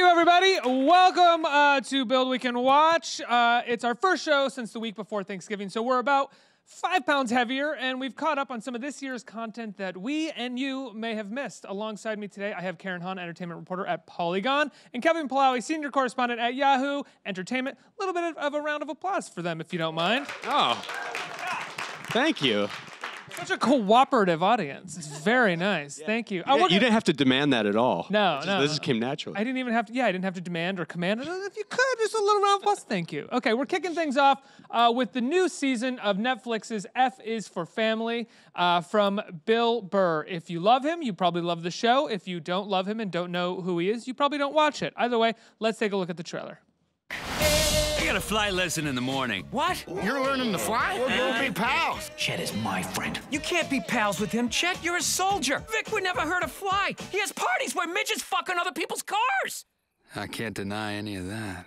you, everybody. Welcome to Build Weekend Watch. It's our first show since the week before Thanksgiving, so we're about 5 pounds heavier, and we've caught up on some of this year's content that we and you may have missed. Alongside me today, I have Karen Hahn, entertainment reporter at Polygon, and Kevin Polowy, senior correspondent at Yahoo Entertainment. A little bit of a round of applause for them, if you don't mind. Oh, thank you. Such a cooperative audience. It's very nice. Yeah. Thank you. You didn't have to demand that at all. No. This just came naturally. I didn't even have to, I didn't have to demand or command it. If you could, just a little round of applause. Thank you. Okay, we're kicking things off with the new season of Netflix's F is for Family from Bill Burr. If you love him, you probably love the show. If you don't love him and don't know who he is, you probably don't watch it. Either way, let's take a look at the trailer. I got a fly lesson in the morning. What? You're learning to fly? We're gonna be pals. Chet is my friend. You can't be pals with him, Chet. You're a soldier. Vic would never hurt a fly. He has parties where midgets fuck on other people's cars. I can't deny any of that.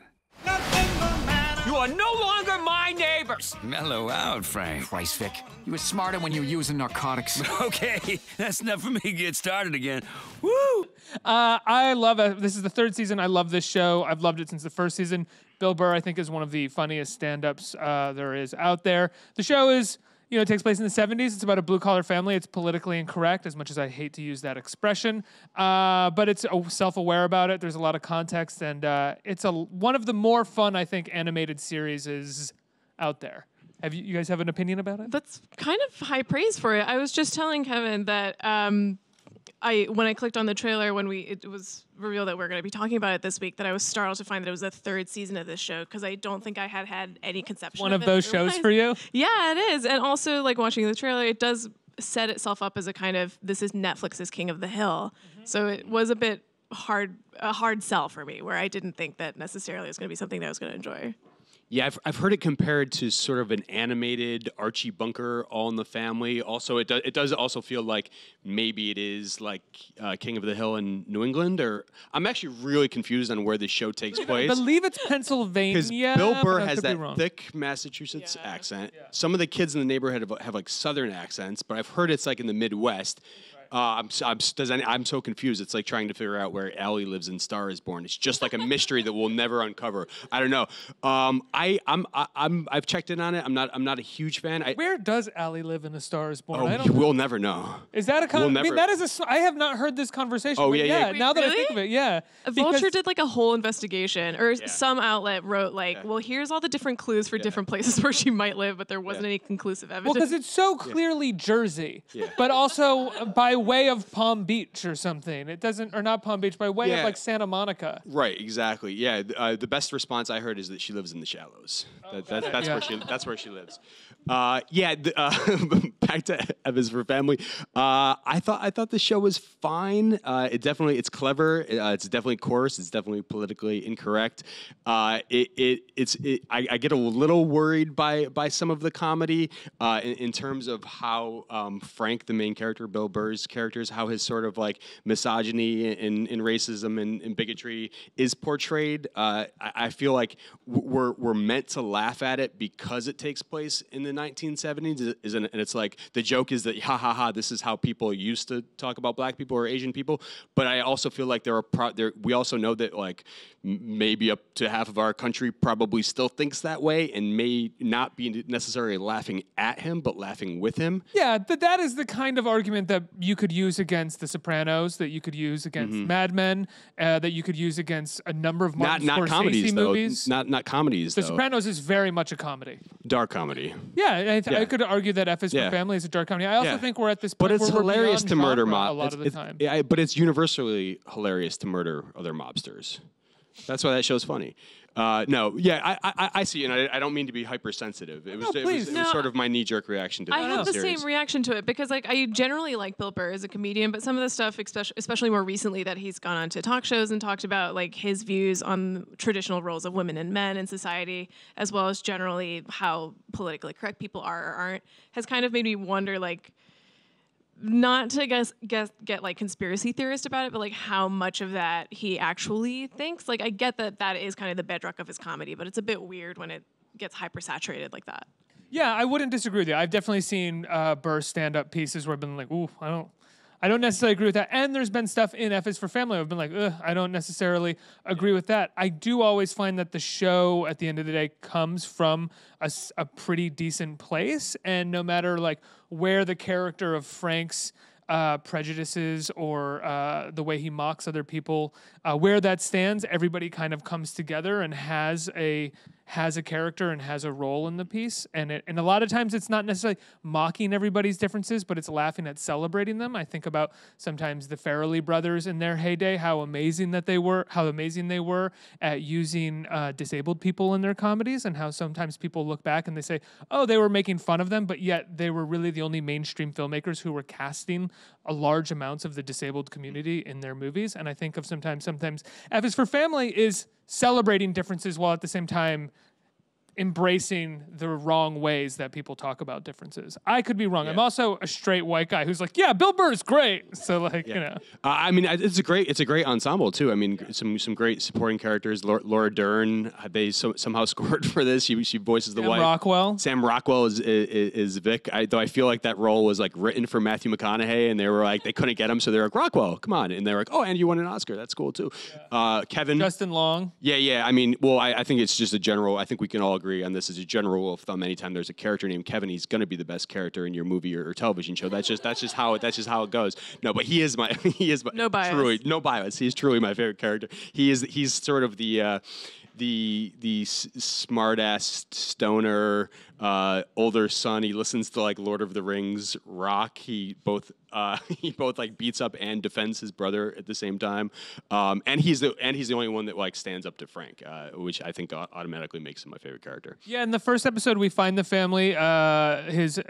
You are no longer my neighbors. Mellow out, Frank. Christ, Vic. You were smarter when you were using narcotics. Okay, that's enough for me to get started again. Woo! I love it. This is the 3rd season. I love this show. I've loved it since the 1st season. Bill Burr, I think, is one of the funniest stand-ups there is out there. The show is, it takes place in the 70s. It's about a blue-collar family. It's politically incorrect, as much as I hate to use that expression. But it's self-aware about it. There's a lot of context, and it's one of the more fun, I think, animated series is out there. You guys have an opinion about it? That's kind of high praise for it. I was just telling Kevin that when I clicked on the trailer when it was revealed that we're going to be talking about it this week, that I was startled to find that it was the 3rd season of this show, because I don't think I had any conception of it. One of those shows for you? Yeah, it is. And also, like, watching the trailer, it does set itself up as a kind of, this is Netflix's King of the Hill. Mm-hmm. So it was a hard sell for me, where I didn't think that necessarily it was going to be something that I was going to enjoy. Yeah, I've heard it compared to sort of an animated Archie Bunker, All in the Family. Also, it does also feel like maybe it is like King of the Hill in New England. Or I'm actually really confused on where this show takes place. I believe it's Pennsylvania. Because Bill Burr has that thick Massachusetts accent. Yeah. Some of the kids in the neighborhood have like Southern accents, but I've heard it's like in the Midwest. I'm so confused. It's like trying to figure out where Allie lives in Star is Born. It's just like a mystery that we'll never uncover. I don't know. I've checked in on it. I'm not a huge fan. Where does Allie live in A Star is Born? We'll never know. Is that a I mean, that is I have not heard this conversation. Oh yeah. Now that I think of it, yeah. Vulture did like a whole investigation, or some outlet wrote like, well, here's all the different clues for different places where she might live, but there wasn't any conclusive evidence. Well, because it's so clearly Jersey, but also by way of Palm Beach or something. It doesn't, or not Palm Beach, by way of like Santa Monica. Right, exactly. Yeah, the best response I heard is that she lives in the Shallows. That's where she lives. Back to F is for Family. I thought the show was fine. It's clever. It's definitely coarse. It's definitely politically incorrect. I get a little worried by some of the comedy in terms of how Frank, the main character, Bill Burr's character, how his sort of like misogyny and racism and bigotry is portrayed. I feel like we're meant to laugh at it because it takes place in the 1970s, and it's like the joke is that this is how people used to talk about black people or Asian people. But I also feel like we also know that like maybe up to half of our country probably still thinks that way and may not be necessarily laughing at him, but laughing with him. Yeah, that is the kind of argument that you could use against The Sopranos, that you could use against Mad Men, that you could use against a number of Martin Scorsese movies. Not comedies, The Sopranos is very much a comedy. Dark comedy. Yeah, I could argue that F is for Family is a dark comedy. I also think we're at this point but it's where hilarious to murder a lot of the time. Yeah, but it's universally hilarious to murder other mobsters. That's why that show's funny. I see, and I don't mean to be hypersensitive. It was sort of my knee-jerk reaction to that. I have the same reaction to it because, like, I generally like Bill Burr as a comedian, but some of the stuff, especially more recently, that he's gone on to talk shows and talked about, like, his views on traditional roles of women and men in society, as well as generally how politically correct people are or aren't, has kind of made me wonder, like, not to get like conspiracy theorist about it, but like how much of that he actually thinks. Like, I get that is kind of the bedrock of his comedy, but it's a bit weird when it gets hypersaturated like that. Yeah, I wouldn't disagree with you. I've definitely seen Burr stand-up pieces where I've been like, ooh, I I don't necessarily agree with that. And there's been stuff in F is for Family I've been like, ugh, I don't necessarily agree with that. I do always find that the show at the end of the day comes from a pretty decent place, and no matter like where the character of Frank's prejudices or the way he mocks other people, where that stands, everybody kind of comes together and has a character and has a role in the piece. And a lot of times it's not necessarily mocking everybody's differences, but it's laughing at celebrating them. I think about sometimes the Farrelly brothers in their heyday, how amazing they were at using disabled people in their comedies, and how sometimes people look back and they say, oh, they were making fun of them, but yet they were really the only mainstream filmmakers who were casting a large amounts of the disabled community in their movies. And I think of sometimes F is for Family is celebrating differences while at the same time embracing the wrong ways that people talk about differences. I could be wrong. Yeah. I'm also a straight white guy who's like, yeah, Bill Burr is great. So like, you know. I mean, it's a great ensemble too. I mean, some great supporting characters. Laura Dern, they somehow scored for this. She voices the wife. Sam Rockwell is Vic. Though I feel like that role was like written for Matthew McConaughey, and they were like, they couldn't get him, so they're like, Rockwell, come on. And they're like, oh, and you won an Oscar. That's cool too. Yeah. Kevin. Justin Long. Yeah. I mean, well, I think it's just a general, I think we can all agree on this as a general rule of thumb. Anytime there's a character named Kevin, he's going to be the best character in your movie or television show. That's just how it goes. No, but he is my no bias. Truly, no bias. He's truly my favorite character. He's sort of the smart ass stoner older son. He listens to like Lord of the Rings rock. He both like beats up and defends his brother at the same time. And he's the only one that like stands up to Frank, which I think automatically makes him my favorite character. Yeah, in the first episode, we find the family.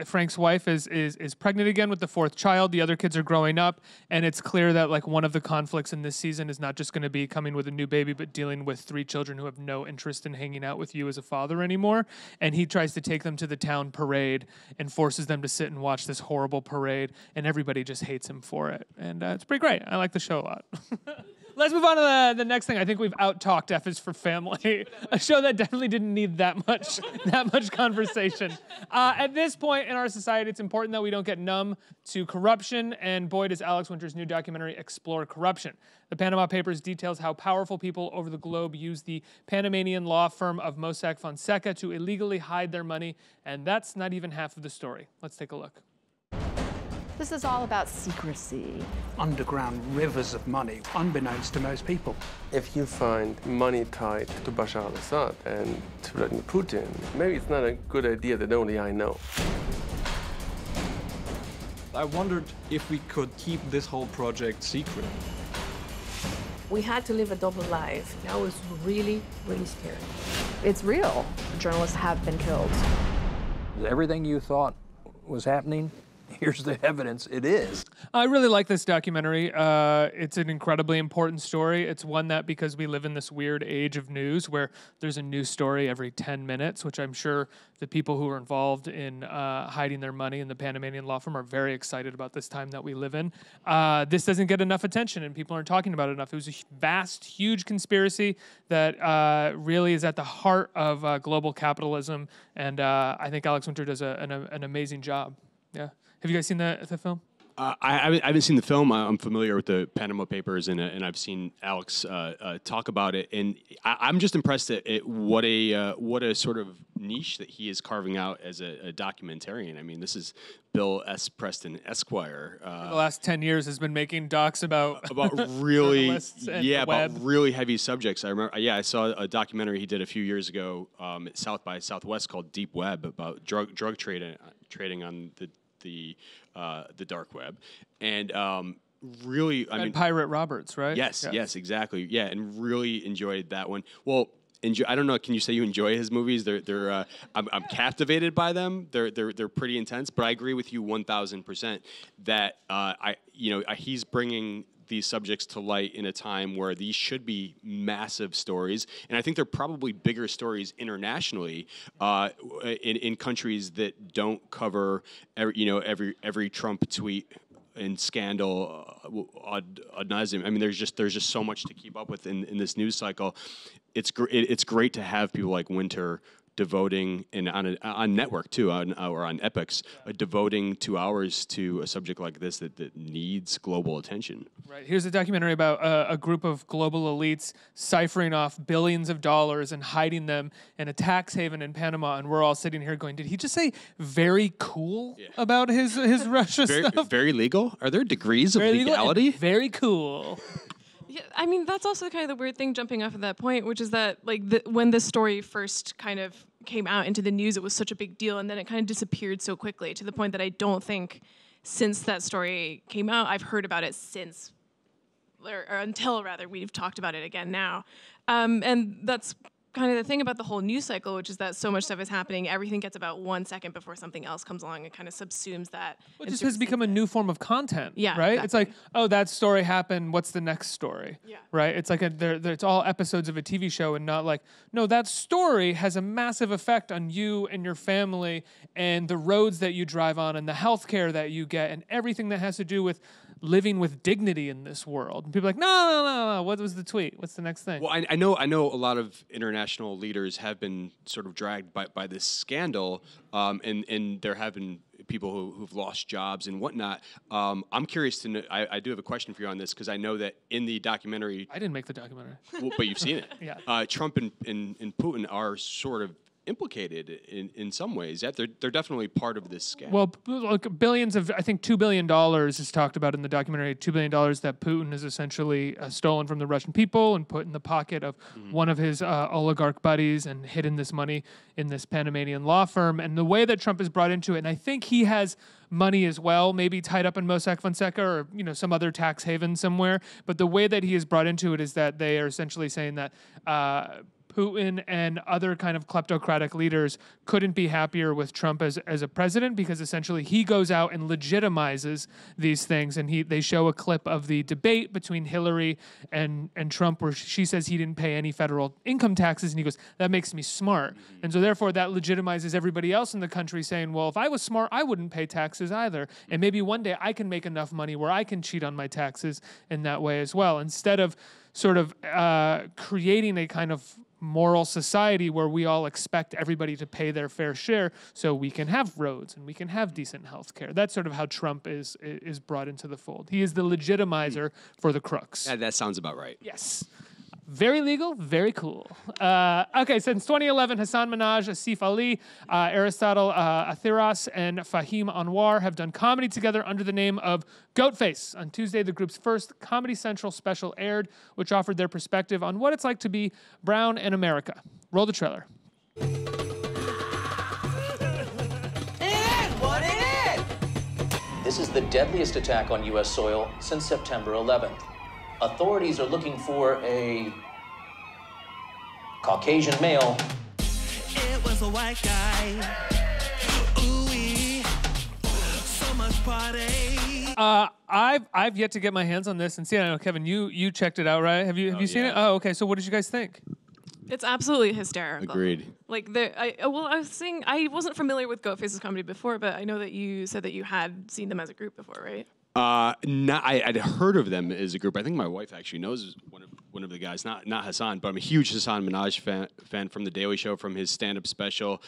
Frank's wife is pregnant again with the fourth child. The other kids are growing up, and it's clear that like one of the conflicts in this season is not just going to be coming with a new baby, but dealing with three children who have no interest in hanging out with you as a father anymore. And he tries to take them to the town parade and forces them to sit and watch this horrible parade, and everybody just hates him for it. And it's pretty great. I like the show a lot. Let's move on to the next thing. I think we've out-talked F is for Family, a show that definitely didn't need that much conversation. At this point in our society, it's important that we don't get numb to corruption, and boy, does Alex Winter's new documentary explore corruption. The Panama Papers details how powerful people over the globe use the Panamanian law firm of Mossack Fonseca to illegally hide their money, and that's not even half of the story. Let's take a look. This is all about secrecy. Underground rivers of money, unbeknownst to most people. If you find money tied to Bashar al-Assad and to Vladimir Putin, maybe it's not a good idea that only I know. I wondered if we could keep this whole project secret. We had to live a double life. That was really, really scary. It's real. Journalists have been killed. Everything you thought was happening, here's the evidence. It is. I really like this documentary. It's an incredibly important story. It's one that, because we live in this weird age of news where there's a new story every 10 minutes, which I'm sure the people who are involved in hiding their money in the Panamanian law firm are very excited about this time that we live in. This doesn't get enough attention, and people aren't talking about it enough. It was a vast, huge conspiracy that really is at the heart of global capitalism, and I think Alex Winter does an amazing job. Yeah. Have you guys seen the film? I haven't seen the film. I'm familiar with the Panama Papers, and I've seen Alex talk about it. And I'm just impressed at what a sort of niche that he is carving out as a documentarian. I mean, this is Bill S. Preston Esquire. The last 10 years has been making docs about really about really heavy subjects. I remember. Yeah, I saw a documentary he did a few years ago at South by Southwest called Deep Web about drug trading on the dark web, and really, I mean, Pirate Roberts, right? Yes, exactly. Yeah, and really enjoyed that one. Well, I don't know. Can you say you enjoy his movies? I'm captivated by them. They're pretty intense. But I agree with you 1,000% that he's bringing these subjects to light in a time where these should be massive stories, and I think they're probably bigger stories internationally in countries that don't cover every Trump tweet and scandal ad nauseum. I mean, there's just so much to keep up with in this news cycle. It's great to have people like Winter devoting, and on network too, or on Epics, devoting 2 hours to a subject like this that needs global attention. Right. Here's a documentary about a group of global elites ciphering off billions of dollars and hiding them in a tax haven in Panama, and we're all sitting here going, did he just say very cool about his Russia stuff? Very legal? Are there degrees of legality? Very cool. Yeah, I mean, that's also kind of the weird thing jumping off of that point, which is that like when this story first kind of came out into the news, it was such a big deal, and then it kind of disappeared so quickly to the point that I don't think since that story came out, I've heard about it since, or until rather, we've talked about it again now. And that's kind of the thing about the whole news cycle, which is that so much stuff is happening. Everything gets about 1 second before something else comes along and kind of subsumes that. It just has become a new form of content. Yeah, right. exactly. It's like, oh, that story happened. What's the next story? Yeah. Right. It's like it's all episodes of a TV show, and not like, no, that story has a massive effect on you and your family, and the roads that you drive on, and the healthcare that you get, and everything that has to do with living with dignity in this world. And people are like, no. What was the tweet? What's the next thing? Well, I know a lot of international leaders have been sort of dragged by this scandal, and there have been people who've lost jobs and whatnot. I'm curious to know, I do have a question for you on this, because I know that in the documentary... I didn't make the documentary. Well, but you've seen it. Yeah. Trump and Putin are sort of implicated in some ways. They're definitely part of this scam. Well, look, billions of, I think $2 billion is talked about in the documentary, $2 billion that Putin has essentially stolen from the Russian people and put in the pocket of one of his oligarch buddies and hidden this money in this Panamanian law firm. And the way that Trump is brought into it, and I think he has money as well, maybe tied up in Mossack Fonseca or some other tax haven somewhere. But the way that he is brought into it is that they are essentially saying that Putin and other kind of kleptocratic leaders couldn't be happier with Trump as a president, because essentially he goes out and legitimizes these things. And they show a clip of the debate between Hillary and Trump, where she says he didn't pay any federal income taxes, and he goes, that makes me smart. And so therefore that legitimizes everybody else in the country saying, well, if I was smart, I wouldn't pay taxes either. And maybe one day I can make enough money where I can cheat on my taxes in that way as well, instead of sort of creating a kind of moral society where we all expect everybody to pay their fair share so we can have roads and we can have decent health care. That's sort of how Trump is brought into the fold. He is the legitimizer for the crooks. That sounds about right. Yes. Very legal, very cool. Okay, since 2011, Hasan Minhaj, Asif Ali, Aristotle Athiras, and Fahim Anwar have done comedy together under the name of Goatface. On Tuesday, the group's first Comedy Central special aired, which offered their perspective on what it's like to be brown in America. Roll the trailer. This is the deadliest attack on U.S. soil since September 11th. Authorities are looking for a Caucasian male. It was a white guy. Ooh-wee. So much party. I've yet to get my hands on this and see it. I know, Kevin, you checked it out, right? Have you seen it? Oh, okay. So what did you guys think? It's absolutely hysterical. Agreed. Like I was saying, I wasn't familiar with Goatface's comedy before, but I know that you said that you had seen them as a group before, right? I'd heard of them as a group. I think my wife actually knows one of the guys, not Hasan, but I'm a huge Hasan Minhaj fan from The Daily Show, from his stand-up special.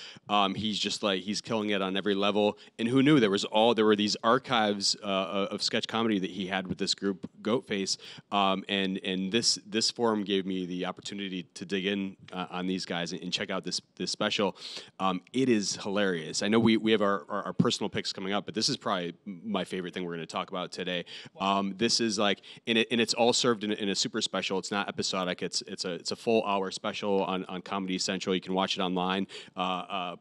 He's just like, he's killing it on every level. And who knew there were these archives of sketch comedy that he had with this group, Goatface. And this forum gave me the opportunity to dig in on these guys and check out this special. It is hilarious. I know we have our personal picks coming up, but this is probably my favorite thing we're going to talk about today. This is like, and it's all served in a super special. It's not episodic. It's a full hour special on Comedy Central. You can watch it online.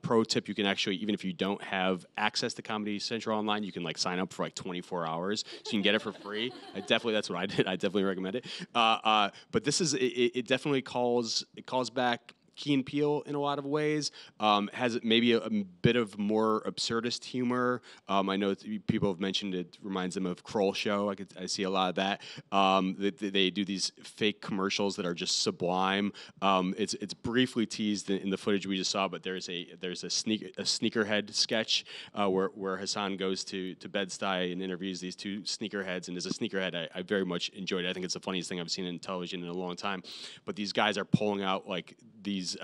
Pro tip: you can actually, even if you don't have access to Comedy Central online, you can like sign up for like 24 hours, so you can get it for free. That's what I did. I definitely recommend it. But this is it definitely calls back Key and Peele in a lot of ways. Has maybe a bit of more absurdist humor. I know people have mentioned it reminds them of Kroll Show. I see a lot of that. They do these fake commercials that are just sublime. It's briefly teased in the footage we just saw, but there's a sneakerhead sketch where Hasan goes to Bed-Stuy and interviews these two sneakerheads. And as a sneakerhead, I very much enjoyed it. I think it's the funniest thing I've seen in television in a long time. But these guys are pulling out like these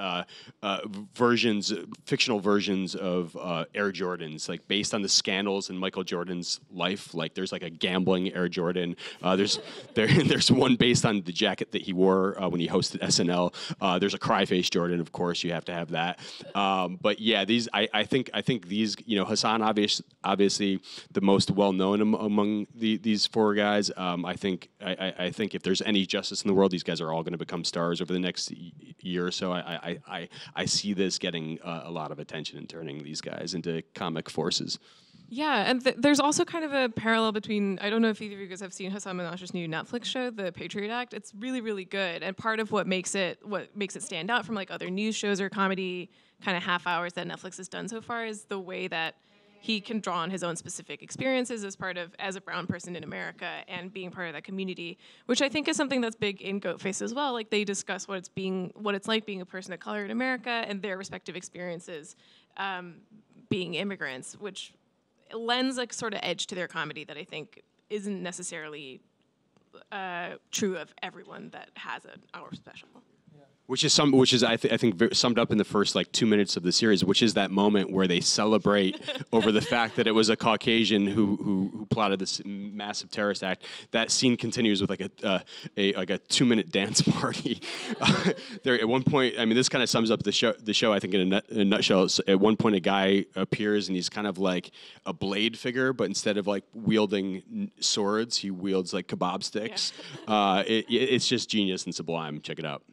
versions, fictional versions of Air Jordans, like based on the scandals in Michael Jordan's life. Like there's like a gambling Air Jordan. There's one based on the jacket that he wore when he hosted SNL. There's a Cryface Jordan, of course, you have to have that. But yeah, these I think these, you know, Hasan obviously the most well known among these four guys. I think if there's any justice in the world, these guys are all going to become stars over the next year or so. I see this getting a lot of attention and turning these guys into comic forces. Yeah, and there's also kind of a parallel between, I don't know if either of you guys have seen Hasan Minhaj's new Netflix show, The Patriot Act. It's really, really good. And part of what makes it stand out from like other news shows or comedy kind of half hours that Netflix has done so far is the way that he can draw on his own specific experiences as a brown person in America and being part of that community, which I think is something that's big in Goatface as well. Like they discuss what it's like being a person of color in America and their respective experiences being immigrants, which lends a sort of edge to their comedy that I think isn't necessarily true of everyone that has an hour special. Which is I think summed up in the first like 2 minutes of the series, which is that moment where they celebrate over the fact that it was a Caucasian who plotted this massive terrorist act. That scene continues with like a 2-minute dance party. There at one point, I mean, this kind of sums up the show. I think in a nutshell. At one point, a guy appears and he's kind of like a Blade figure, but instead of like wielding swords, he wields like kebab sticks. Yeah. It's just genius and sublime. Check it out.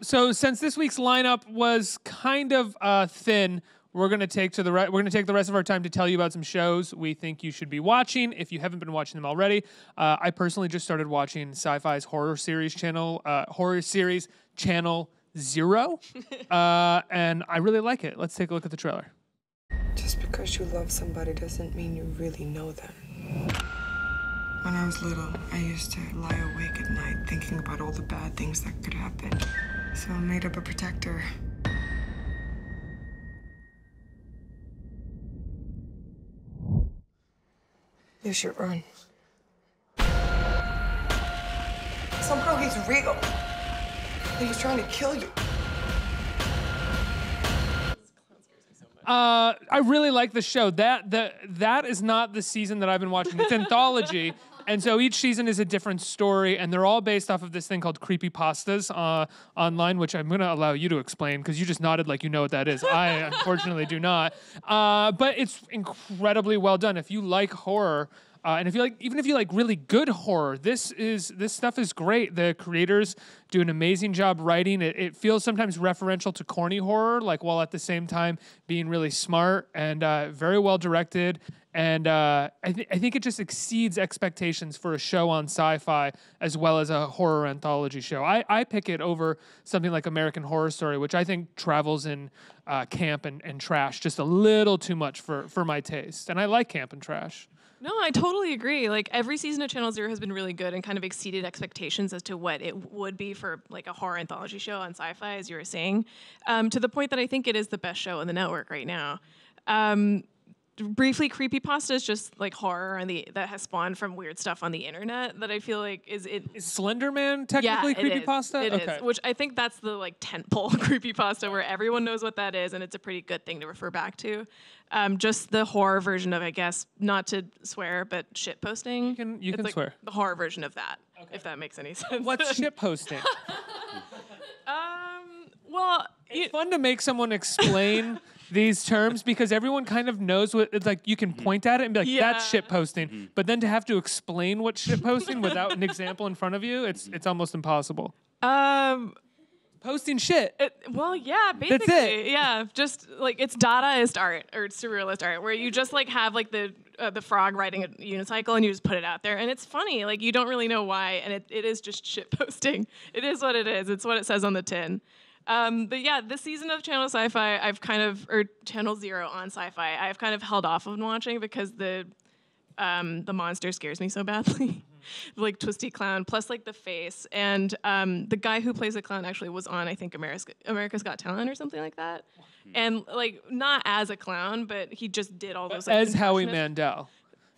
So since this week's lineup was kind of thin, we're gonna take the rest of our time to tell you about some shows we think you should be watching if you haven't been watching them already. I personally just started watching Sci-Fi's horror series channel Zero, and I really like it. Let's take a look at the trailer. Just because you love somebody doesn't mean you really know them. When I was little, I used to lie awake at night thinking about all the bad things that could happen. So I made up a protector. You should run. Somehow he's real. And he's trying to kill you. I really like the show. That is not the season that I've been watching. It's Anthology. And so each season is a different story, and they're all based off of this thing called creepypastas online, which I'm going to allow you to explain because you just nodded like you know what that is. I unfortunately do not. But it's incredibly well done. If you like horror, and even if you like really good horror, this stuff is great. The creators do an amazing job writing. It feels sometimes referential to corny horror, like while at the same time being really smart and very well directed. And I think it just exceeds expectations for a show on Sci-Fi as well as a horror anthology show. I pick it over something like American Horror Story, which I think travels in camp and trash just a little too much for my taste. And I like camp and trash. No, I totally agree. Like every season of Channel Zero has been really good and kind of exceeded expectations as to what it would be for like a horror anthology show on Sci-Fi, as you were saying, to the point that I think it is the best show on the network right now. Briefly, creepypasta is just like horror that has spawned from weird stuff on the internet that I feel like is Slender Man technically creepypasta? It is, which I think that's the like tentpole creepypasta where everyone knows what that is and it's a pretty good thing to refer back to. Just the horror version of, I guess, not to swear, but shit posting. You can like swear. The horror version of that, if that makes any sense. What's shit posting? Well, it's fun to make someone explain these terms because everyone kind of knows what it's like. You can point at it and be like, that's shit posting. But then to have to explain what shit posting without an example in front of you, it's almost impossible. Posting shit. Well, yeah, basically. That's it. Yeah, just like it's Dadaist art or surrealist art where you just like have like the frog riding a unicycle and you just put it out there and it's funny. Like you don't really know why and it is just shit posting. It is what it is. It's what it says on the tin. But yeah, this season of Channel Sci-Fi, or Channel Zero on Sci-Fi, I've kind of held off on watching because the monster scares me so badly. Like Twisty Clown, plus like the face. And the guy who plays the clown actually was on, I think, America's Got Talent or something like that. And like, not as a clown, but he just did all those. Like, as Howie Mandel.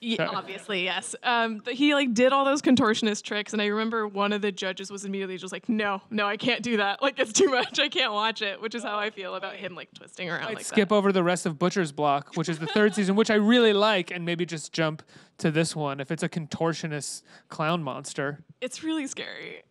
Yeah, obviously, yes. But he like did all those contortionist tricks, and I remember one of the judges was immediately just like, no, I can't do that. Like, it's too much. I can't watch it, which is how I feel about him like twisting around like skip over the rest of Butcher's Block, which is the third season, which I really like, and maybe just jump to this one if it's a contortionist clown monster. It's really scary.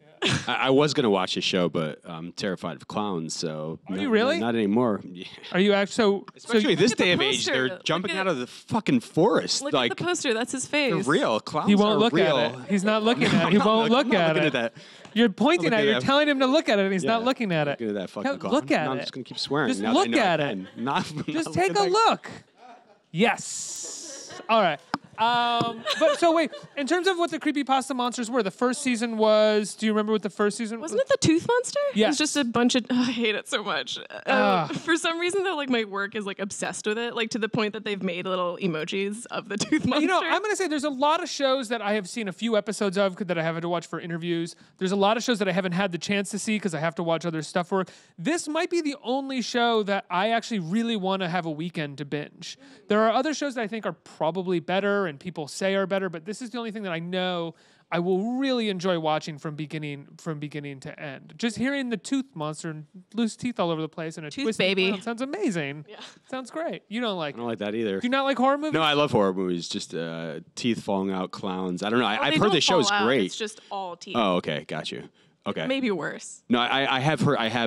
I was gonna watch the show, but I'm terrified of clowns. So are you really? Not anymore. Yeah. Are you actually? Especially this day of age, they're jumping out of the fucking forest. Look like at the poster. That's his face. They're real. Clowns he won't are look real. at it. He's not looking at it. He won't look at it. That. You're pointing at it. You're telling him to look at it, and he's not looking at it. Look at that fucking clown. Look at it. I'm just gonna keep swearing. Just now look that I at know it. Not just take a look. Yes. All right. But so wait, in terms of what the creepypasta monsters were, the first season was. Do you remember what the first season was? Wasn't it the tooth monster? Yeah. It was just a bunch of. I hate it so much. For some reason, though, like my work is like obsessed with it, like to the point that they've made little emojis of the tooth monster. You know, I'm gonna say there's a lot of shows that I have seen a few episodes of that I have to watch for interviews. There's a lot of shows that I haven't had the chance to see because I have to watch other stuff for work. This might be the only show that I actually really want to have a weekend to binge. There are other shows that I think are probably better and people say are better, but this is the only thing that I know I will really enjoy watching from beginning to end. Just hearing the tooth monster and loose teeth all over the place and a tooth baby sounds amazing. Yeah, sounds great. You don't like? I don't like that either. Do you not like horror movies? No, I love horror movies. Just teeth falling out, clowns. I don't know. I've heard the show's out. great. It's just all teeth. Oh, okay, got you. Okay, maybe worse. No, I have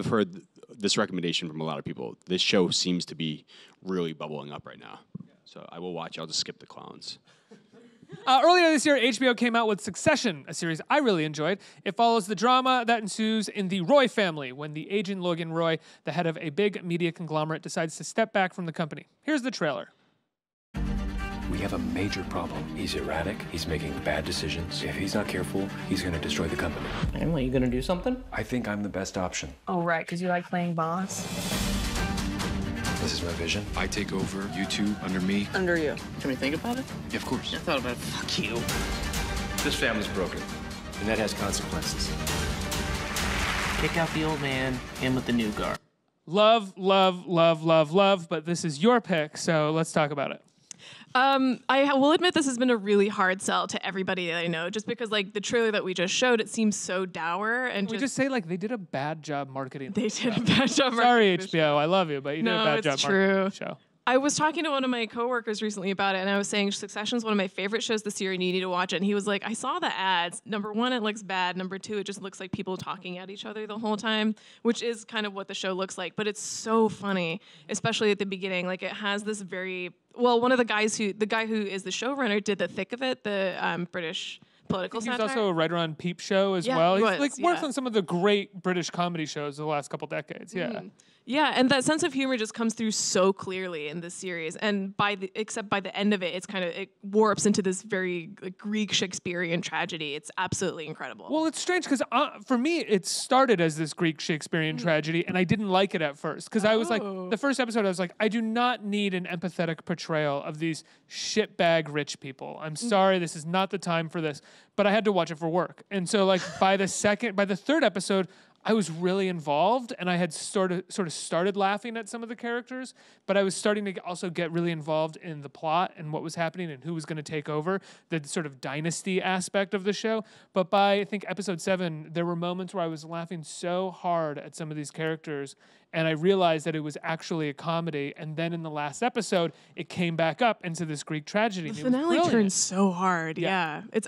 heard this recommendation from a lot of people. This show seems to be really bubbling up right now. So I will watch. I'll just skip the clowns. Earlier this year, HBO came out with Succession, a series I really enjoyed. It follows the drama that ensues in the Roy family when the aging Logan Roy, the head of a big media conglomerate, decides to step back from the company. Here's the trailer. We have a major problem. He's erratic. He's making bad decisions. If he's not careful, he's going to destroy the company. And what, you going to do something? I think I'm the best option. Oh, right, because you like playing boss. This is my vision. I take over, you two under me. Under you. Can we think about it? Yeah, of course. I thought about it. Fuck you. This family's broken, and that has consequences. Kick out the old man, in with the new guard. Love, but this is your pick, so let's talk about it. I will admit this has been a really hard sell to everybody that I know, just because like the trailer that we just showed, it seems so dour and we just say like they did a bad job marketing. They did a bad job. Sorry, HBO, I love you, but you did a bad job marketing the show. I was talking to one of my coworkers recently about it, and I was saying Succession is one of my favorite shows this year, and you need to watch it. And he was like, I saw the ads. Number one, it looks bad. Number two, it just looks like people talking at each other the whole time, which is kind of what the show looks like. But it's so funny, especially at the beginning. Like it has this very one of the guy who is the showrunner did The Thick of It, the British political satire. He's also a writer on Peep Show as well. He's worked on some of the great British comedy shows of the last couple decades. Yeah. Mm-hmm. Yeah, and that sense of humor just comes through so clearly in this series. And except by the end of it, it warps into this very Greek Shakespearean tragedy. It's absolutely incredible. Well, it's strange because for me, it started as this Greek Shakespearean tragedy, and I didn't like it at first because I was like, the first episode, I was like, I do not need an empathetic portrayal of these shitbag rich people. I'm sorry, this is not the time for this. But I had to watch it for work, and so like by the third episode, I was really involved, and I had sort of started laughing at some of the characters, but I was starting to also get really involved in the plot and what was happening and who was going to take over, the sort of dynasty aspect of the show. But by, I think, episode 7, there were moments where I was laughing so hard at some of these characters, and I realized that it was actually a comedy. And then in the last episode, it came back up into this Greek tragedy. The finale turns so hard. Yeah. It's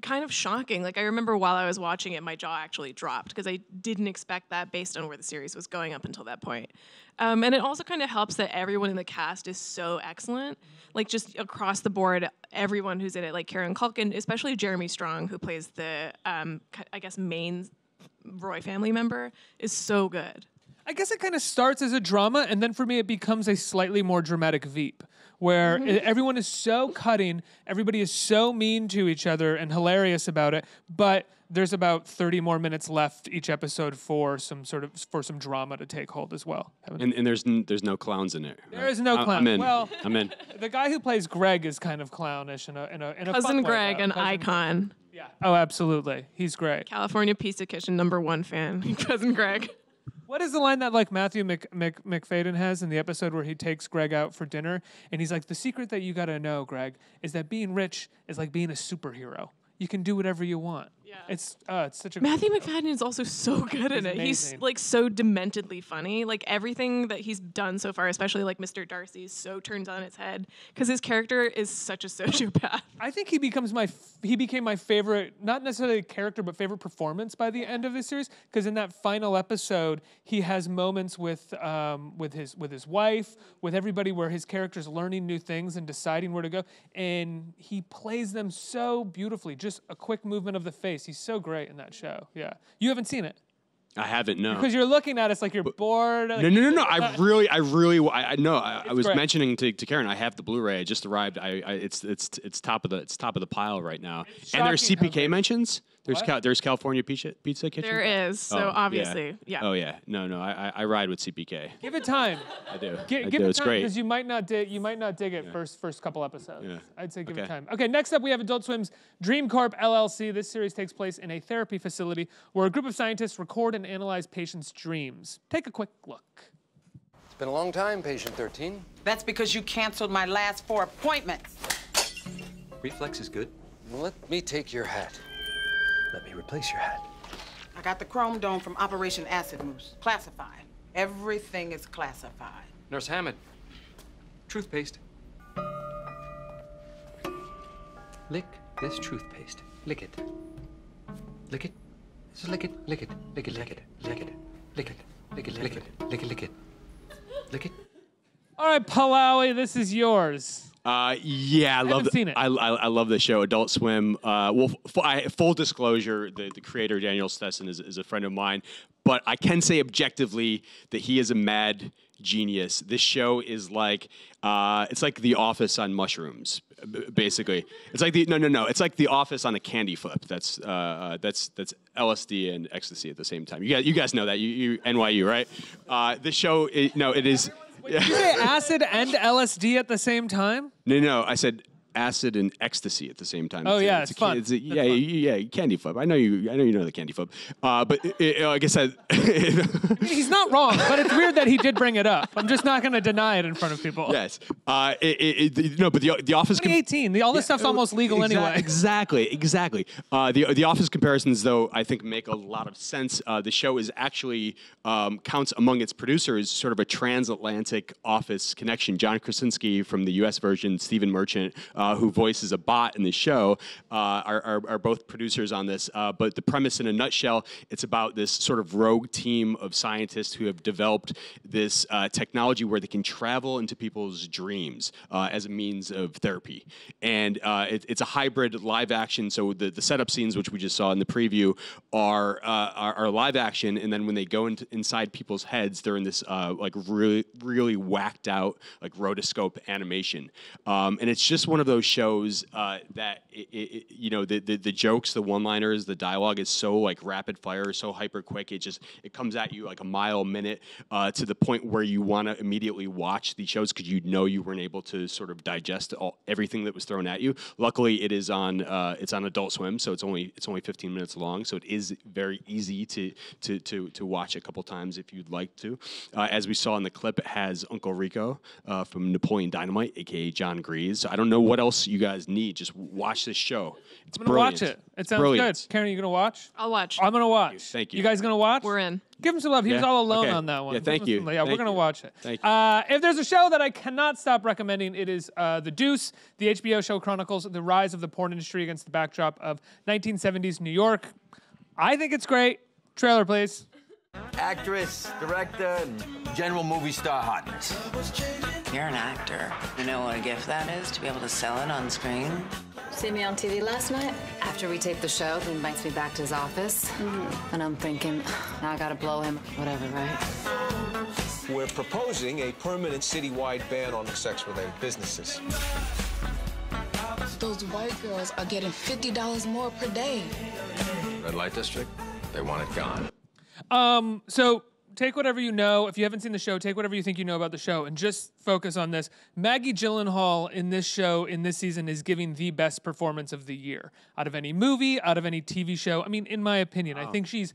kind of shocking. Like I remember while I was watching it, my jaw actually dropped because I didn't expect that based on where the series was going up until that point. And it also kind of helps that everyone in the cast is so excellent. Like just across the board, everyone who's in it, like Karen Culkin, especially Jeremy Strong, who plays the, I guess, main Roy family member, is so good. I guess it kind of starts as a drama, and then for me, it becomes a slightly more dramatic Veep, where everyone is so cutting, everybody is so mean to each other and hilarious about it, but there's about 30 more minutes left each episode for some drama to take hold as well. And there's no clowns in it. Right? There is no clown. I'm in. Well, I'm in. The guy who plays Greg is kind of clownish in a Cousin fun Greg, way, an icon. Yeah. Oh, absolutely. He's great. California Pizza Kitchen #1 fan. Cousin Greg. What is the line that like Matthew McFadden has in the episode where he takes Greg out for dinner and he's like, the secret that you got to know, Greg, is that being rich is like being a superhero. You can do whatever you want. Yeah. It's such a Matthew McFadden is also so good in it. He's amazing. like so dementedly funny. Like everything that he's done so far, especially like Mr. Darcy, so turns on its head because his character is such a sociopath. I think he became my favorite, not necessarily character, but favorite performance by the end of this series. Because in that final episode, he has moments with his wife, with everybody, where his character's learning new things and deciding where to go, and he plays them so beautifully. Just a quick movement of the face. He's so great in that show. Yeah, you haven't seen it. I haven't, no. Because you're looking at us like you're bored. Like, No. I was great. mentioning to Karen, I have the Blu-ray. I just arrived. It's top of the pile right now. And there's CPK mentions. There's California Pizza Kitchen. There is. So obviously, yeah. Oh yeah. No. I ride with CPK. Give it time. I do. Give it It's time great. because you might not dig it first couple episodes. Yeah. I'd say give Okay. it time. Okay, next up we have Adult Swim's Dream Corp LLC. This series takes place in a therapy facility where a group of scientists record and analyze patients' dreams. Take a quick look. It's been a long time, patient 13. That's because you canceled my last 4 appointments. Reflex is good. Well, let me take your hat. Let me replace your hat. I got the chrome dome from Operation Acid Moose. Classified. Everything is classified. Nurse Hammond. Truth paste. Lick this toothpaste. Lick it. Lick it. Just lick it. Lick it. Lick it. Lick it. Lick it. Lick it. Lick it. Lick it. Lick it. Lick it. Lick it. All right, Polowy, this is yours. Yeah, I love seen it. I love the show, Adult Swim. Full disclosure, the creator Daniel Stesson is a friend of mine, but I can say objectively that he is a mad genius. This show is like it's like The Office on mushrooms, basically. It's like it's like The Office on a candy flip. That's LSD and ecstasy at the same time. You guys know that you NYU, right? This show it is. Did you say acid and LSD at the same time? No, I said acid and ecstasy at the same time. Oh, it's fun. Yeah, candy flip. I know you know the candy flip. But like I said, he's not wrong, but it's weird that he did bring it up. I'm just not going to deny it in front of people. Yes. But the Office. 2018. All this stuff's almost legal anyway. Exactly. The Office comparisons, though, I think make a lot of sense. The show is actually counts among its producers sort of a transatlantic Office connection. John Krasinski from the U.S. version, Stephen Merchant, who voices a bot in the show, are both producers on this. But the premise in a nutshell, it's about this sort of rogue team of scientists who have developed this technology where they can travel into people's dreams as a means of therapy. And it's a hybrid live action. So the setup scenes, which we just saw in the preview, are live action. And then when they go inside people's heads, they're in this like really whacked out like rotoscope animation. And it's just one of those shows that the jokes, the one-liners, the dialogue is so like rapid fire, so hyper quick. It comes at you like a mile a minute to the point where you want to immediately watch these shows because you weren't able to sort of digest everything that was thrown at you. Luckily, it's on Adult Swim, so it's only 15 minutes long, so it is very easy to watch a couple times if you'd like to. As we saw in the clip, it has Uncle Rico from Napoleon Dynamite, aka John Grease. So I don't know what else you guys need. Just watch this show. It's I'm gonna watch it. It sounds good. Karen, you gonna watch? I'll watch. I'm gonna watch. Thank you. You guys gonna watch? We're in. Give him some love. He was all alone on that one. Yeah, thank you. Yeah, we're gonna watch it. Thank you. If there's a show that I cannot stop recommending, it is The Deuce. The HBO show chronicles the rise of the porn industry against the backdrop of 1970s New York. I think it's great. Trailer, please. Actress, director, and general movie star hotness. You're an actor. You know what a gift that is to be able to sell it on screen? See me on TV last night? After we tape the show, he invites me back to his office. And I'm thinking, now I gotta blow him. Whatever, right? We're proposing a permanent citywide ban on sex-related businesses. Those white girls are getting $50 more per day. Red light district, they want it gone. So take whatever you know. If you haven't seen the show, take whatever you think you know about the show and just focus on this. Maggie Gyllenhaal in this show, in this season, is giving the best performance of the year. Out of any movie, out of any TV show. I mean, in my opinion, I think she's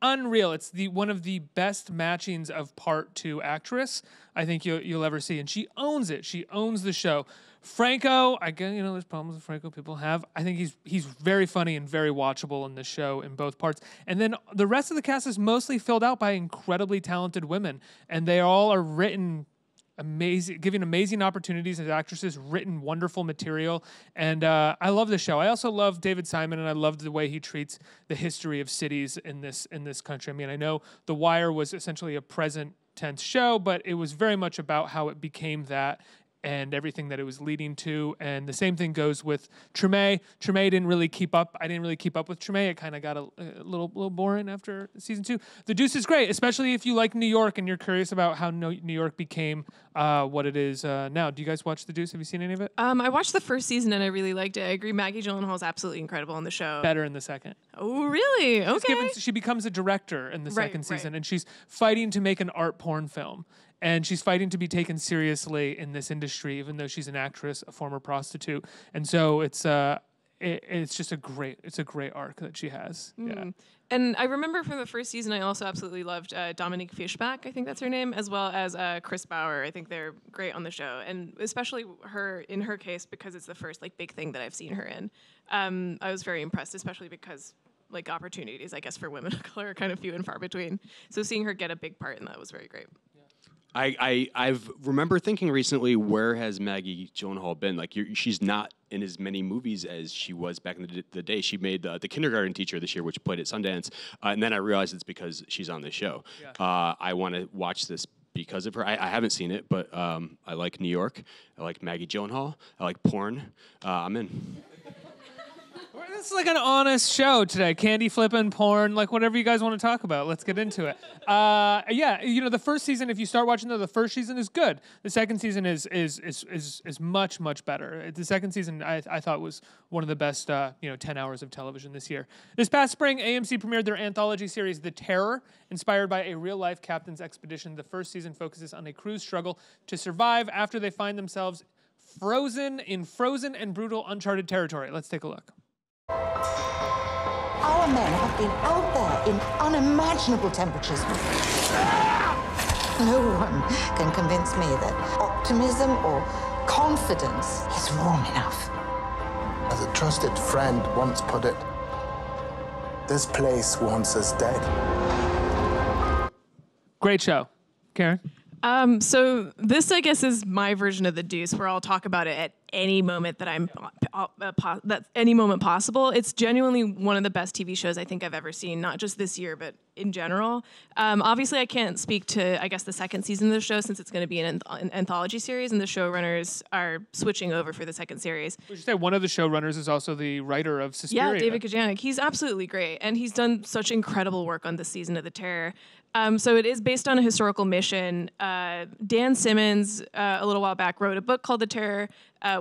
unreal. It's one of the best matchings of part 2 actress I think you'll ever see, and she owns it. She owns the show. Franco, again, there's problems with Franco. People have. I think he's very funny and very watchable in the show in both parts. And then the rest of the cast is mostly filled out by incredibly talented women, and they all are written amazing, giving amazing opportunities as actresses, written wonderful material, and I love the show. I also love David Simon, and I love the way he treats the history of cities in this country. I mean, I know The Wire was essentially a present tense show, but it was very much about how it became that and everything that it was leading to. And the same thing goes with Treme. Treme didn't really keep up. I didn't really keep up with Treme. It kind of got a little boring after season 2. The Deuce is great, especially if you like New York and you're curious about how New York became what it is now. Do you guys watch The Deuce? Have you seen any of it? I watched the first season and I really liked it. I agree. Maggie Gyllenhaal is absolutely incredible on the show. Better in the second. Oh, really? Okay. She becomes a director in the second season, right. and she's fighting to make an art porn film. And she's fighting to be taken seriously in this industry, even though she's an actress, a former prostitute. And so it's just a great arc that she has. Yeah. And I remember from the first season, I also absolutely loved Dominique Fishback, I think that's her name, as well as Chris Bauer. I think they're great on the show, and especially in her case, because it's the first big thing that I've seen her in. I was very impressed, especially because opportunities, I guess, for women of color are kind of few and far between. So seeing her get a big part in that was very great. I've remember thinking recently, where has Maggie Gyllenhaal been? She's not in as many movies as she was back in the day. She made the kindergarten teacher this year, which played at Sundance, and then I realized it's because she's on the show. Yeah. I want to watch this because of her. I haven't seen it, but I like New York. I like Maggie Gyllenhaal. I like porn. I'm in. This is an honest show today. Candy flipping, porn, whatever you guys want to talk about. Let's get into it. The first season, if you start watching the first season is good. The second season is much, much better. The second season I thought was one of the best 10 hours of television this year. This past spring, AMC premiered their anthology series The Terror, inspired by a real-life captain's expedition. The first season focuses on a crew's struggle to survive after they find themselves frozen and brutal uncharted territory. Let's take a look. Our men have been out there in unimaginable temperatures. No one can convince me that optimism or confidence is wrong enough. As a trusted friend once put it, this place wants us dead. Great show. Karen? So this, I guess, is my version of The Deuce, where I'll talk about it at any moment that any moment possible. It's genuinely one of the best TV shows I think I've ever seen, not just this year, but in general. Obviously, I can't speak to, I guess, the second season of the show since it's going to be an anthology series, and the showrunners are switching over for the second series. Would you say one of the showrunners is also the writer of Suspiria? Yeah, David Kajanic. He's absolutely great, and he's done such incredible work on this season of The Terror. So it is based on a historical mission. Dan Simmons, a little while back, wrote a book called The Terror,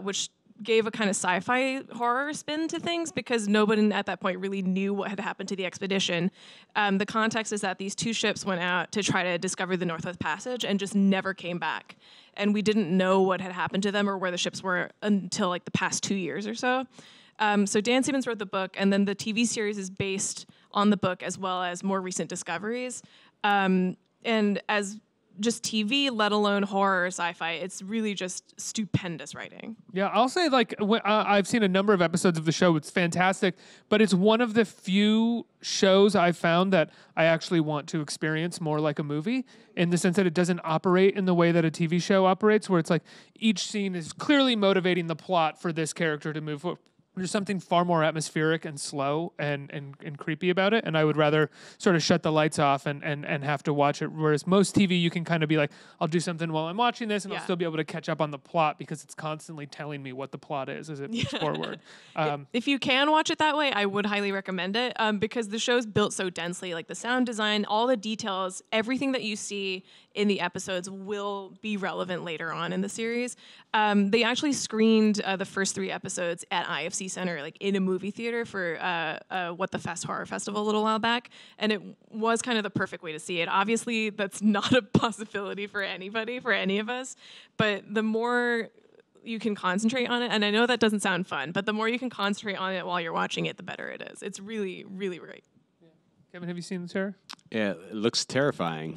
which gave a kind of sci-fi horror spin to things because nobody at that point really knew what had happened to the expedition. The context is that these two ships went out to try to discover the Northwest Passage and just never came back. And we didn't know what had happened to them or where the ships were until the past 2 years or so. So Dan Simmons wrote the book, and then the TV series is based on the book as well as more recent discoveries. And as just TV, let alone horror or sci-fi, it's really just stupendous writing. Yeah, I'll say I've seen a number of episodes of the show. It's fantastic, but it's one of the few shows I've found that I actually want to experience more like a movie, in the sense that it doesn't operate in the way that a TV show operates, where it's each scene is clearly motivating the plot for this character to move forward. There's something far more atmospheric and slow and creepy about it, and I would rather sort of shut the lights off and have to watch it, whereas most TV you can kind of be I'll do something while I'm watching this, and I'll still be able to catch up on the plot because it's constantly telling me what the plot is as it moves forward. If you can watch it that way, I would highly recommend it because the show's built so densely, the sound design, all the details, everything that you see in the episodes will be relevant later on in the series. They actually screened the first 3 episodes at IFC Center, in a movie theater for What the Fest Horror Festival a little while back, and it was kind of the perfect way to see it. Obviously, that's not a possibility for anybody, for any of us, but the more you can concentrate on it, and I know that doesn't sound fun, but the more you can concentrate on it while you're watching it, the better it is. It's really, really great. Kevin, have you seen The Terror? Yeah, it looks terrifying.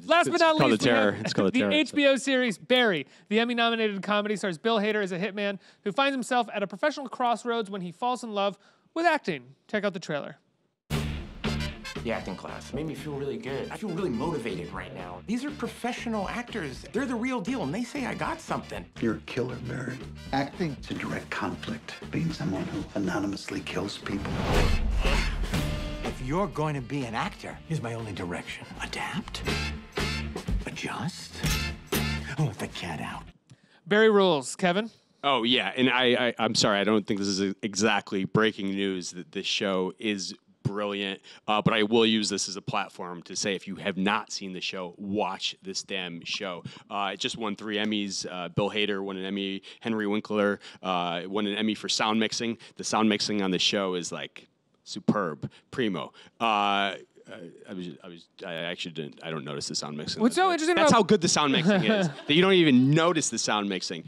Last but not called least, The Terror. we It's have called the The Terror. HBO series Barry. The Emmy-nominated comedy stars Bill Hader as a hitman who finds himself at a professional crossroads when he falls in love with acting. Check out the trailer. The acting class made me feel really good. I feel really motivated right now. These are professional actors. They're the real deal, and they say I got something. You're a killer, Barry. Acting is a direct conflict. Being someone who anonymously kills people. If you're going to be an actor, here's my only direction. Adapt. Adjust. Let the cat out. Barry rules. Kevin? Oh, yeah. And I'm sorry. I don't think this is exactly breaking news that this show is brilliant, but I will use this as a platform to say if you have not seen the show, watch this damn show. It just won 3 Emmys. Bill Hader won an Emmy. Henry Winkler won an Emmy for sound mixing. The sound mixing on the show is like superb, primo. I don't notice the sound mixing. What's so interesting That's about how good the sound mixing is. That you don't even notice the sound mixing.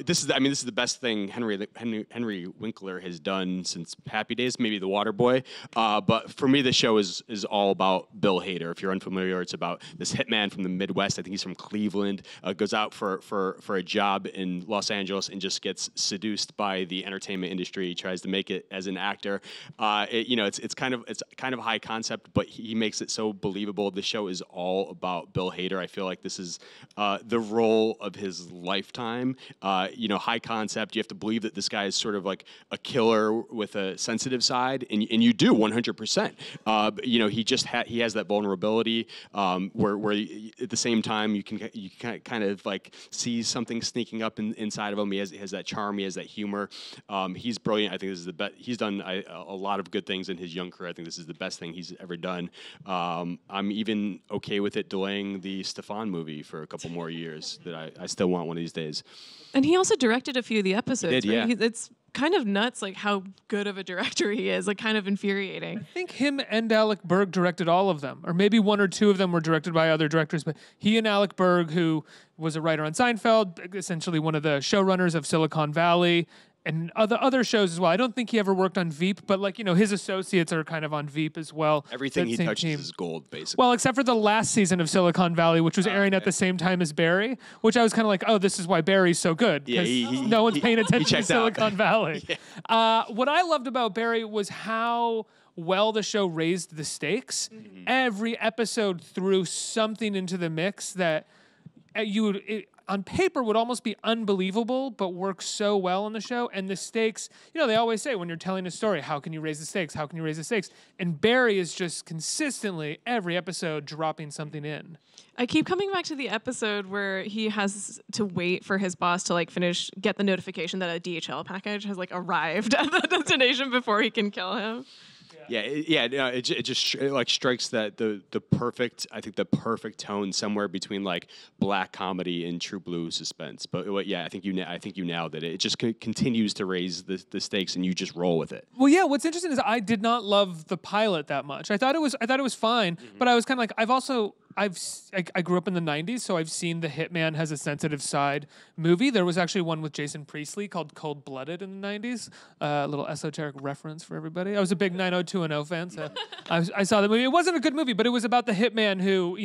This is the best thing Henry Winkler has done since Happy Days, maybe The Waterboy. But for me, the show is all about Bill Hader. If you're unfamiliar, it's about this hitman from the Midwest. I think he's from Cleveland. Goes out for a job in Los Angeles and just gets seduced by the entertainment industry. He tries to make it as an actor. It's kind of high concept, but he makes it so believable. The show is all about Bill Hader. I feel like this is the role of his lifetime. High concept. You have to believe that this guy is sort of like a killer with a sensitive side, and you do 100%. He has that vulnerability where at the same time you can kind of like see something sneaking up inside of him. He has that charm. He has that humor. He's brilliant. I think this is the best. He's done a lot of good things in his young career. I think this is the best thing he's ever done. I'm even okay with it delaying the Stefan movie for a couple more years. That I still want one of these days. And he also directed a few of the episodes. He did, right? yeah. It's kind of nuts, like how good of a director he is. Like kind of infuriating. I think him and Alec Berg directed all of them, or maybe 1 or 2 of them were directed by other directors. But he and Alec Berg, who was a writer on Seinfeld, essentially one of the showrunners of Silicon Valley, and other shows as well. I don't think he ever worked on Veep, but his associates are kind of on Veep as well. Everything he touches team. is gold, basically. Well, except for the last season of Silicon Valley, which was airing at the same time as Barry, which I was kind of like, oh, this is why Barry's so good. Yeah, no one's paying attention to Silicon Valley. Yeah. What I loved about Barry was how well the show raised the stakes. Mm-hmm. Every episode threw something into the mix that on paper would almost be unbelievable, but works so well on the show. And the stakes, they always say when you're telling a story, how can you raise the stakes? How can you raise the stakes? And Barry is just consistently, every episode, dropping something in. I keep coming back to the episode where he has to wait for his boss to get the notification that a DHL package has arrived at the destination before he can kill him. It just strikes that the perfect, I think the perfect tone somewhere between black comedy and true blue suspense. But I think you nailed it. It just continues to raise the stakes, and you just roll with it. Well, yeah. What's interesting is I did not love the pilot that much. I thought it was fine, but I was kind of I grew up in the 90s, so I've seen the Hitman Has a Sensitive Side movie. There was actually one with Jason Priestley called Cold Blooded in the 90s. A little esoteric reference for everybody. I was a big 90210 fan, so I saw the movie. It wasn't a good movie, but it was about the hitman who,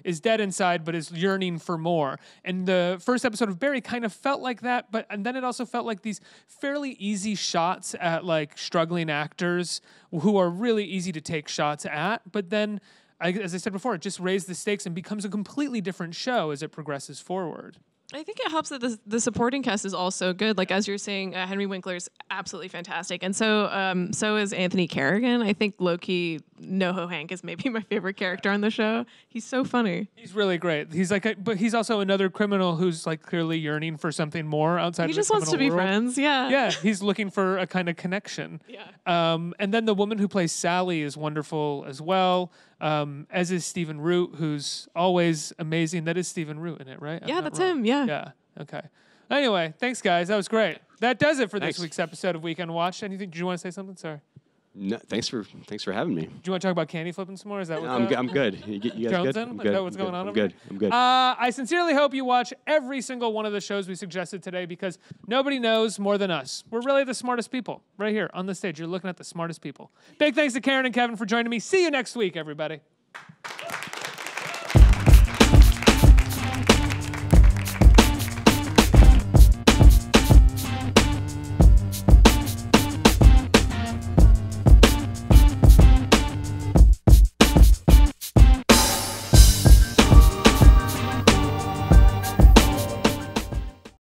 is dead inside but is yearning for more. And the first episode of Barry kind of felt like that, and then it also felt like these fairly easy shots at struggling actors who are really easy to take shots at, but then as I said before, it just raised the stakes and becomes a completely different show as it progresses forward. I think it helps that the supporting cast is also good. As you're saying, Henry Winkler is absolutely fantastic, and so is Anthony Carrigan. I think low-key NoHo Hank is maybe my favorite character on the show. He's so funny. He's really great. He's but he's also another criminal who's clearly yearning for something more outside. He of just the wants to be world. friends. Yeah. Yeah, he's looking for a kind of connection. Yeah. And then the woman who plays Sally is wonderful as well. As is Stephen Root, who's always amazing. That is Stephen Root in it, right? Yeah, that's him. Yeah. Yeah. Okay. Anyway, thanks, guys. That was great. That does it for this week's episode of Weekend Watch. Anything? Did you want to say something? Sorry. No, thanks for having me. Do you want to talk about candy flipping some more? Is that what's I'm good. You guys good? Joneson? I'm Is good. that what's going on? I'm good. I'm good. I sincerely hope you watch every single one of the shows we suggested today because nobody knows more than us. We're really the smartest people right here on the stage. You're looking at the smartest people. Big thanks to Karen and Kevin for joining me. See you next week, everybody.